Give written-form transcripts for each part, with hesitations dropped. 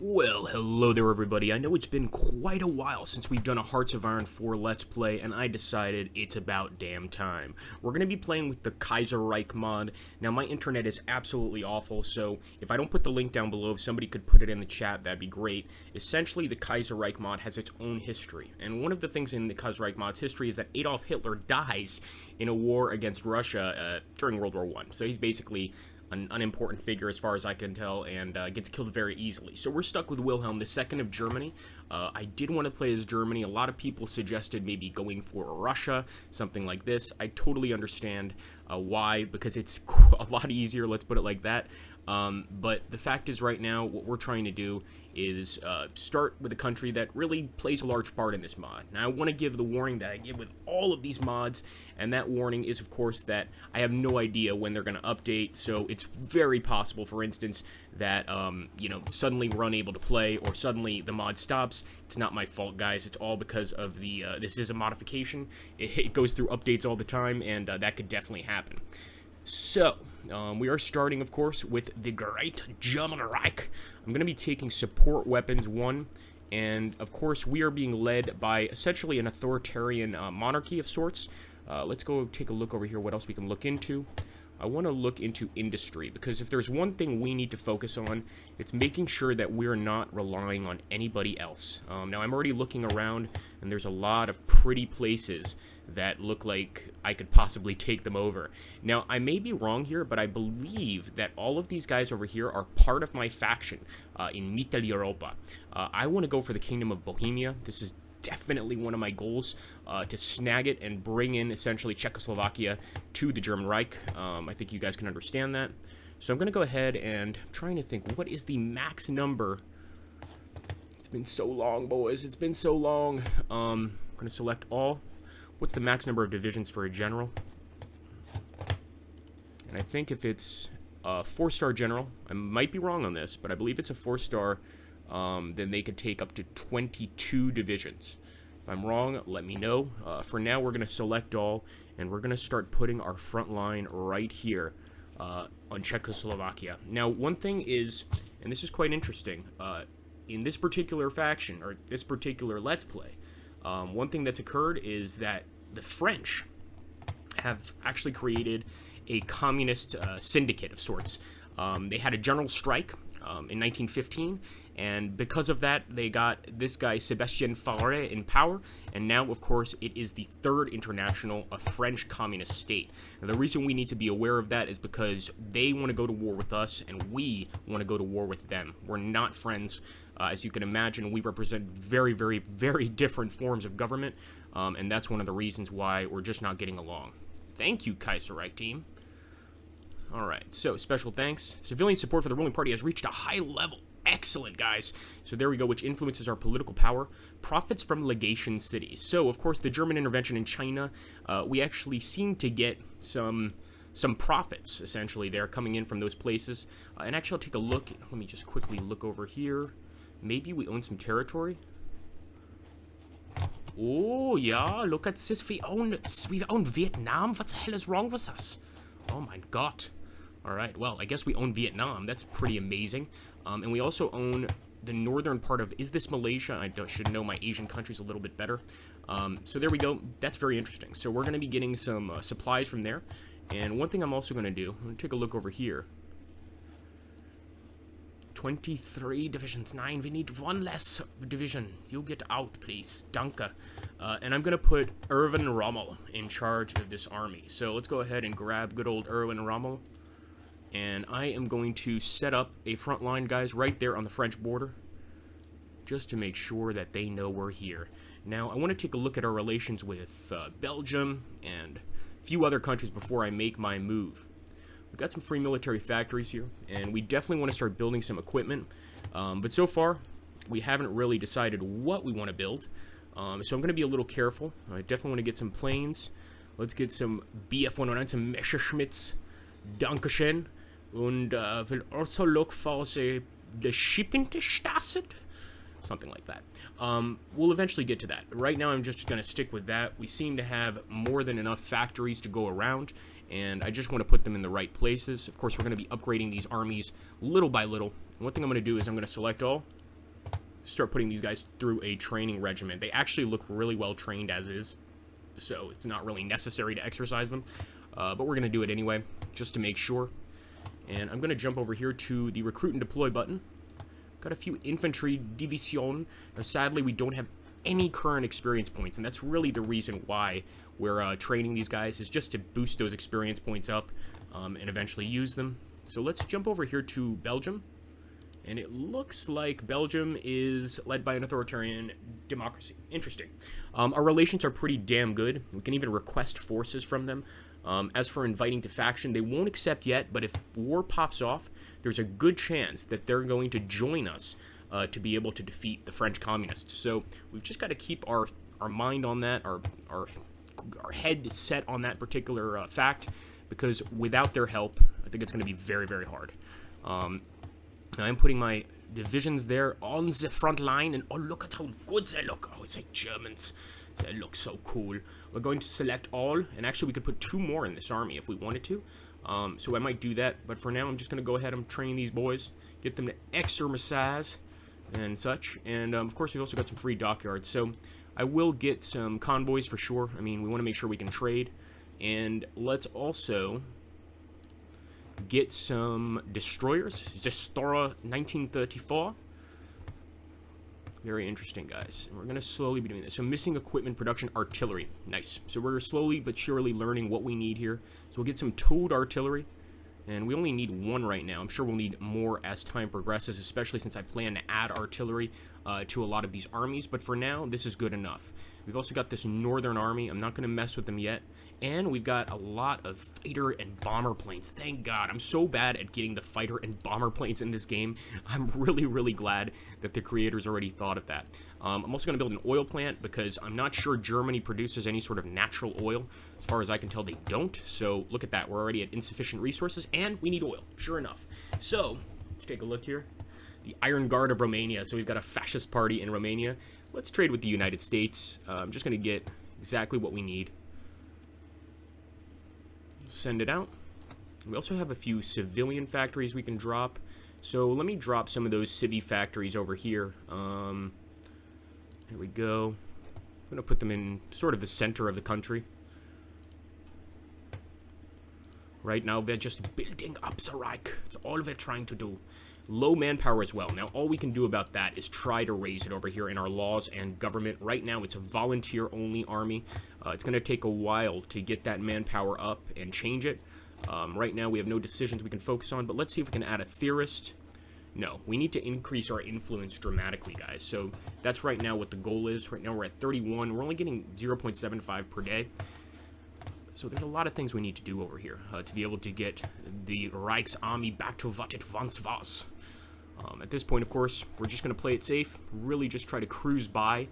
Well, hello there everybody. I know it's been quite a while since we've done a Hearts of Iron 4 Let's Play, and I decided it's about damn time. We're going to be playing with the KaiserReich mod. Now, my internet is absolutely awful, so if I don't put the link down below, if somebody could put it in the chat, that'd be great. Essentially, the KaiserReich mod has its own history, and one of the things in the KaiserReich mod's history is that Adolf Hitler dies in a war against Russia during World War I. So he's basically an unimportant figure as far as I can tell, and gets killed very easily. So we're stuck with Wilhelm II of Germany. I did want to play as Germany. A lot of people suggested maybe going for Russia, something like this. I totally understand why, because it's a lot easier, let's put it like that. But the fact is right now, what we're trying to do is start with a country that really plays a large part in this mod. Now, I want to give the warning that I give with all of these mods, and that warning is, of course, that I have no idea when they're going to update, so it's very possible, for instance, that, suddenly we're unable to play, or suddenly the mod stops. It's not my fault, guys. It's all because of the, this is a modification. It goes through updates all the time, and that could definitely happen. So, we are starting, of course, with the Great German Reich. I'm going to be taking support weapons 1, and, of course, we are being led by essentially an authoritarian monarchy of sorts. Let's go take a look over here, what else we can look into. I want to look into industry, because if there's one thing we need to focus on, it's making sure that we're not relying on anybody else. Now, I'm already looking around, and there's a lot of pretty places that look like I could possibly take them over. Now, I may be wrong here, but I believe that all of these guys over here are part of my faction in Mitteleuropa. I want to go for the Kingdom of Bohemia. This is definitely one of my goals, to snag it and bring in essentially Czechoslovakia to the German Reich. I think you guys can understand that. So I'm going to go ahead and I'm trying to think, what is the max number? It's been so long, boys. It's been so long. I'm going to select all. What's the max number of divisions for a general? And I think if it's a 4-star general, I might be wrong on this, but I believe it's a 4-star, then they could take up to 22 divisions. If I'm wrong, let me know. For now, we're going to select all, and we're going to start putting our front line right here on Czechoslovakia. Now, one thing is, and this is quite interesting, in this particular faction, or this particular Let's Play, one thing that's occurred is that the French have actually created a communist syndicate of sorts. They had a general strike in 1915, and because of that, they got this guy, Sébastien Faure, in power, and now, of course, it is the third international, a French communist state. Now, the reason we need to be aware of that is because they want to go to war with us, and we want to go to war with them. We're not friends. As you can imagine, we represent very, very, very different forms of government, and that's one of the reasons why we're just not getting along. Thank you, KaiserReich team. Alright, so special thanks. Civilian support for the ruling party has reached a high level. Excellent, guys. So there we go, which influences our political power. Profits from legation cities. So, of course, the German intervention in China, we actually seem to get some profits, essentially, there coming in from those places. And actually, I'll take a look. Let me just quickly look over here. Maybe we own some territory. Oh, yeah, look at this. We own Vietnam. What the hell is wrong with us? Oh, my God. Alright, well, I guess we own Vietnam. That's pretty amazing. And we also own the northern part of... Is this Malaysia? I should know my Asian countries a little bit better. So there we go. That's very interesting. So we're going to be getting some supplies from there. And one thing I'm also going to do... I'm going to take a look over here. 23 divisions. 9. We need one less division. You get out, please. Danke. And I'm going to put Erwin Rommel in charge of this army. So let's go ahead and grab good old Erwin Rommel. And I am going to set up a front line, guys, right there on the French border, just to make sure that they know we're here. Now, I want to take a look at our relations with Belgium and a few other countries before I make my move. We've got some free military factories here, and we definitely want to start building some equipment. But so far, we haven't really decided what we want to build. So I'm going to be a little careful. I definitely want to get some planes. Let's get some Bf-109, some Messerschmitts. Dankeschön. And we'll also look for the shipping Straße. Something like that. We'll eventually get to that. Right now, I'm just going to stick with that. We seem to have more than enough factories to go around, and I just want to put them in the right places. Of course, we're going to be upgrading these armies little by little. And one thing I'm going to do is I'm going to select all. start putting these guys through a training regimen. They actually look really well trained as is, so it's not really necessary to exercise them. But we're going to do it anyway, just to make sure. And I'm going to jump over here to the recruit and deploy button. Got a few infantry division. Now, sadly, we don't have any current experience points, and that's really the reason why we're training these guys, is just to boost those experience points up and eventually use them. So let's jump over here to Belgium. And it looks like Belgium is led by an authoritarian democracy. Interesting. Our relations are pretty damn good. We can even request forces from them. As for inviting to faction, they won't accept yet, but if war pops off, there's a good chance that they're going to join us to be able to defeat the French communists. So we've just got to keep our mind on that, our head set on that particular fact, because without their help, I think it's going to be very, very hard. I'm putting my divisions there on the front line, and oh, look at how good they look. Oh, it's like Germans. They look so cool. We're going to select all, and actually we could put 2 more in this army if we wanted to. So I might do that, but for now I'm just going to go ahead and train these boys, get them to exercise and such. And of course we've also got some free dockyards, so I will get some convoys for sure. I mean, we want to make sure we can trade, and let's also get some destroyers. Zestora 1934. Very interesting, guys. And we're going to slowly be doing this. So missing equipment, production, artillery. Nice. So we're slowly but surely learning what we need here. So we'll get some towed artillery. And we only need 1 right now. I'm sure we'll need more as time progresses, especially since I plan to add artillery to a lot of these armies. But for now, this is good enough. We've also got this northern army. I'm not going to mess with them yet. And we've got a lot of fighter and bomber planes. Thank God. I'm so bad at getting the fighter and bomber planes in this game. I'm really, really glad that the creators already thought of that. I'm also going to build an oil plant because I'm not sure Germany produces any sort of natural oil. As far as I can tell, they don't. So look at that. We're already at insufficient resources, and we need oil. Sure enough. So let's take a look here. The Iron Guard of Romania. So we've got a fascist party in Romania. Let's trade with the United States. I'm just going to get exactly what we need. Send it out. We also have a few civilian factories we can drop. So let me drop some of those civvy factories over here. There we go. I'm going to put them in sort of the center of the country. Right now, they're just building up the Reich. That's all they're trying to do. Low manpower as well. Now, all we can do about that is try to raise it over here in our laws and government. Right now, it's a volunteer-only army. It's going to take a while to get that manpower up and change it. Right now, we have no decisions we can focus on, but let's see if we can add a theorist. No, we need to increase our influence dramatically, guys. So that's right now what the goal is. Right now, we're at 31. We're only getting 0.75 per day. So there's a lot of things we need to do over here to be able to get the Reich's army back to what it once was. At this point, of course, we're just going to play it safe, really just try to cruise by,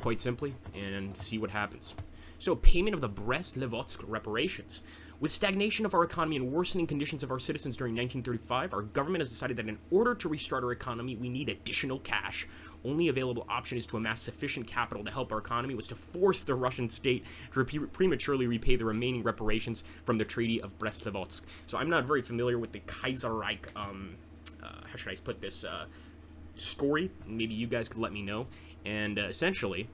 quite simply, and see what happens. So, payment of the Brest-Litovsk reparations. With stagnation of our economy and worsening conditions of our citizens during 1935, our government has decided that in order to restart our economy, we need additional cash. Only available option is to amass sufficient capital to help our economy was to force the Russian state to prematurely repay the remaining reparations from the Treaty of Brest-Litovsk. So I'm not very familiar with the KaiserReich, how should I put this, story. Maybe you guys could let me know. And essentially,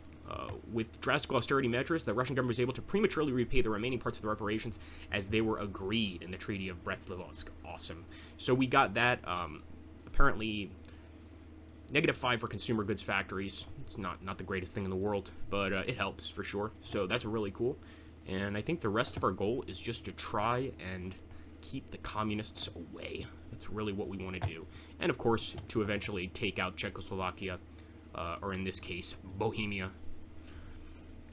with drastic austerity measures, the Russian government was able to prematurely repay the remaining parts of the reparations as they were agreed in the Treaty of Brest-Litovsk. Awesome. So we got that. Apparently, -5 for consumer goods factories. It's not the greatest thing in the world, but it helps for sure. So that's really cool. And I think the rest of our goal is just to try and keep the communists away. That's really what we want to do. And of course, to eventually take out Czechoslovakia, or in this case, Bohemia.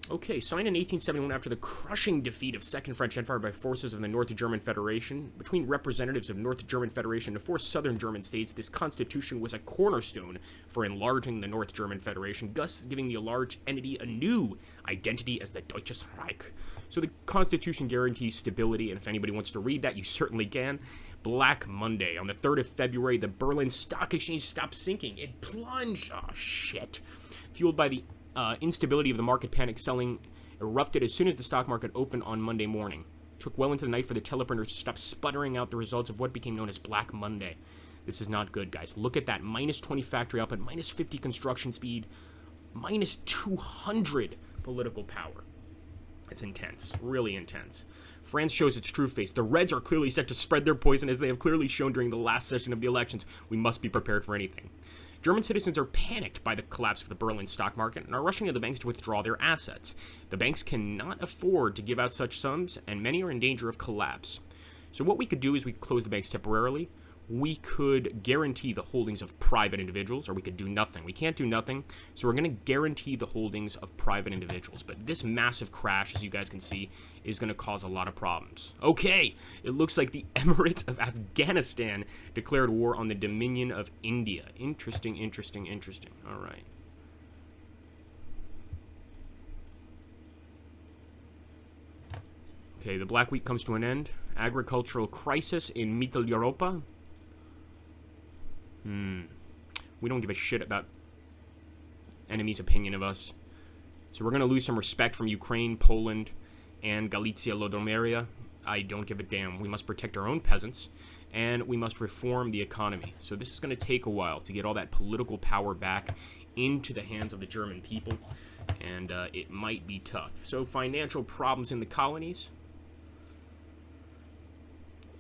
Okay, signed in 1871 after the crushing defeat of Second French Empire by forces of the North German Federation. Between representatives of North German Federation and 4 southern German states, this constitution was a cornerstone for enlarging the North German Federation, thus giving the enlarged entity a new identity as the Deutsches Reich. So the constitution guarantees stability, and if anybody wants to read that, you certainly can. Black Monday. On the 3rd of February, the Berlin Stock Exchange stopped sinking. It plunged. Oh, shit. Fueled by the instability of the market, panic selling erupted as soon as the stock market opened on Monday morning. It took well into the night for the teleprinters to stop sputtering out the results of what became known as Black Monday. This is not good, guys. Look at that. Minus 20 factory output, minus 50 construction speed, minus 200 political power. It's intense. Really intense. France shows its true face. The Reds are clearly set to spread their poison, as they have clearly shown during the last session of the elections. We must be prepared for anything. German citizens are panicked by the collapse of the Berlin stock market and are rushing to the banks to withdraw their assets. The banks cannot afford to give out such sums, and many are in danger of collapse. So what we could do is we could close the banks temporarily. We could guarantee the holdings of private individuals, or we could do nothing. We can't do nothing, so we're going to guarantee the holdings of private individuals. But this massive crash, as you guys can see, is going to cause a lot of problems. Okay, it looks like the Emirate of Afghanistan declared war on the Dominion of India. Interesting, interesting, interesting. All right. Okay, the Black Week comes to an end. Agricultural crisis in Mittel Europa. We don't give a shit about enemies' opinion of us. So we're going to lose some respect from Ukraine, Poland, and Galicia, Lodomeria. I don't give a damn. We must protect our own peasants, and we must reform the economy. So this is going to take a while to get all that political power back into the hands of the German people, and it might be tough. So financial problems in the colonies.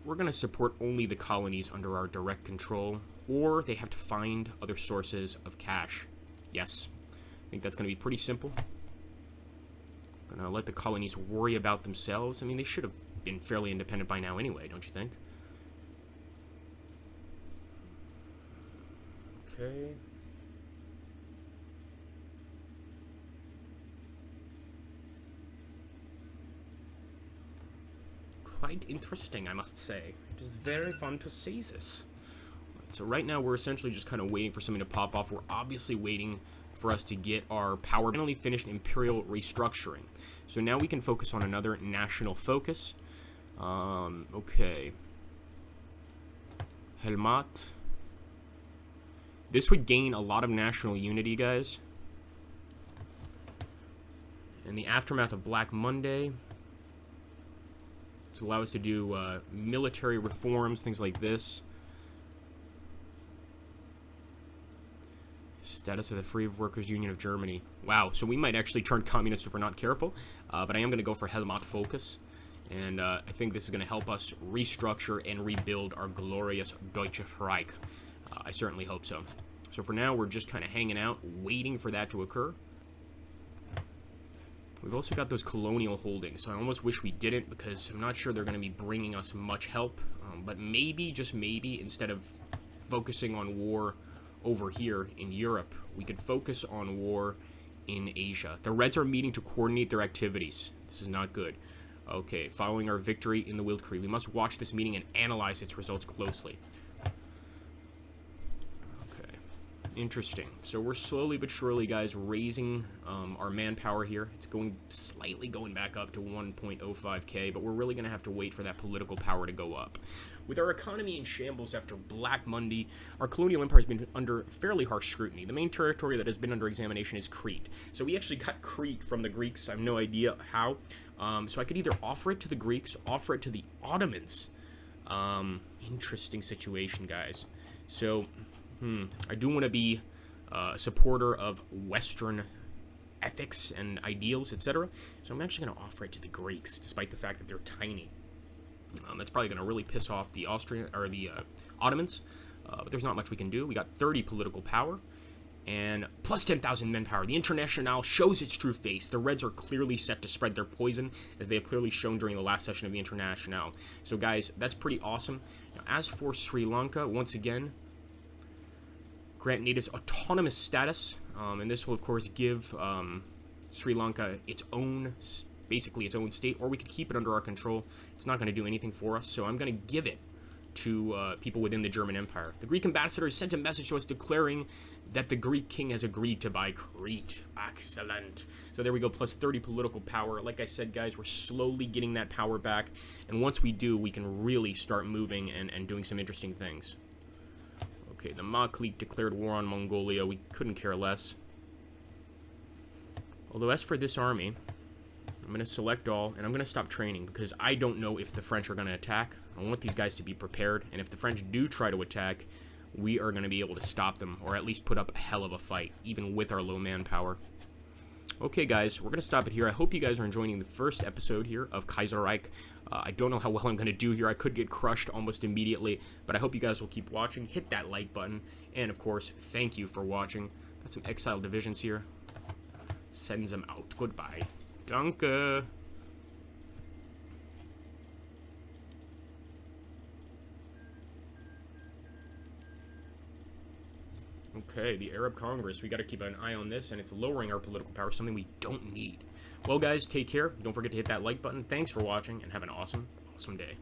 We're going to support only the colonies under our direct control, or they have to find other sources of cash. Yes, I think that's going to be pretty simple. Going to let the colonies worry about themselves. I mean, they should have been fairly independent by now anyway, don't you think? Okay. Quite interesting, I must say. It is very fun to see this. So right now we're essentially just kind of waiting for something to pop off. We're obviously waiting for us to get our power. Finally finished imperial restructuring. So now we can focus on another national focus. Okay. Helmat. This would gain a lot of national unity, guys. In the aftermath of Black Monday, to allow us to do military reforms, things like this. Status of the Free Workers Union of Germany. Wow, so we might actually turn communist if we're not careful, but I am going to go for Helmut Focus, and I think this is going to help us restructure and rebuild our glorious Deutsches Reich. I certainly hope so. So for now, we're just kind of hanging out, waiting for that to occur. We've also got those colonial holdings, so I almost wish we didn't, because I'm not sure they're going to be bringing us much help, but maybe, just maybe, instead of focusing on war over here in Europe, we could focus on war in Asia. The Reds are meeting to coordinate their activities. This is not good. Okay, following our victory in the Wildkrieg, we must watch this meeting and analyze its results closely. Okay, interesting. So we're slowly but surely, guys, raising our manpower here. It's slightly going back up to 1.05k, but we're really going to have to wait for that political power to go up. With our economy in shambles after Black Monday, our colonial empire has been under fairly harsh scrutiny. The main territory that has been under examination is Crete. So we actually got Crete from the Greeks. I have no idea how. So I could either offer it to the Greeks, offer it to the Ottomans. Interesting situation, guys. So, I do want to be a supporter of Western ethics and ideals, etc. So I'm actually going to offer it to the Greeks, despite the fact that they're tiny. That's probably going to really piss off the Ottomans, but there's not much we can do. We got 30 political power and plus 10,000 manpower. The Internationale shows its true face. The Reds are clearly set to spread their poison, as they have clearly shown during the last session of the Internationale. So guys, that's pretty awesome. Now, as for Sri Lanka, once again, grant natives autonomous status, and this will of course give Sri Lanka its own basically its own state, or we could keep it under our control. It's not going to do anything for us, so I'm going to give it to people within the German Empire. The Greek ambassador sent a message to us declaring that the Greek king has agreed to buy Crete. Excellent. So there we go, plus 30 political power. Like I said, guys, we're slowly getting that power back, and once we do, we can really start moving and doing some interesting things. Okay, the Maklik declared war on Mongolia. We couldn't care less. Although as for this army, I'm going to select all, and I'm going to stop training, because I don't know if the French are going to attack. I want these guys to be prepared, and if the French do try to attack, we are going to be able to stop them, or at least put up a hell of a fight, even with our low manpower. Okay, guys, we're going to stop it here. I hope you guys are enjoying the first episode here of KaiserReich. I don't know how well I'm going to do here. I could get crushed almost immediately, but I hope you guys will keep watching. Hit that like button, and of course, thank you for watching. Got some exile divisions here. Sends them out. Goodbye. Danke. Okay, the Arab Congress. We got to keep an eye on this, and it's lowering our political power, something we don't need. Well, guys, take care. Don't forget to hit that like button. Thanks for watching, and have an awesome, awesome day.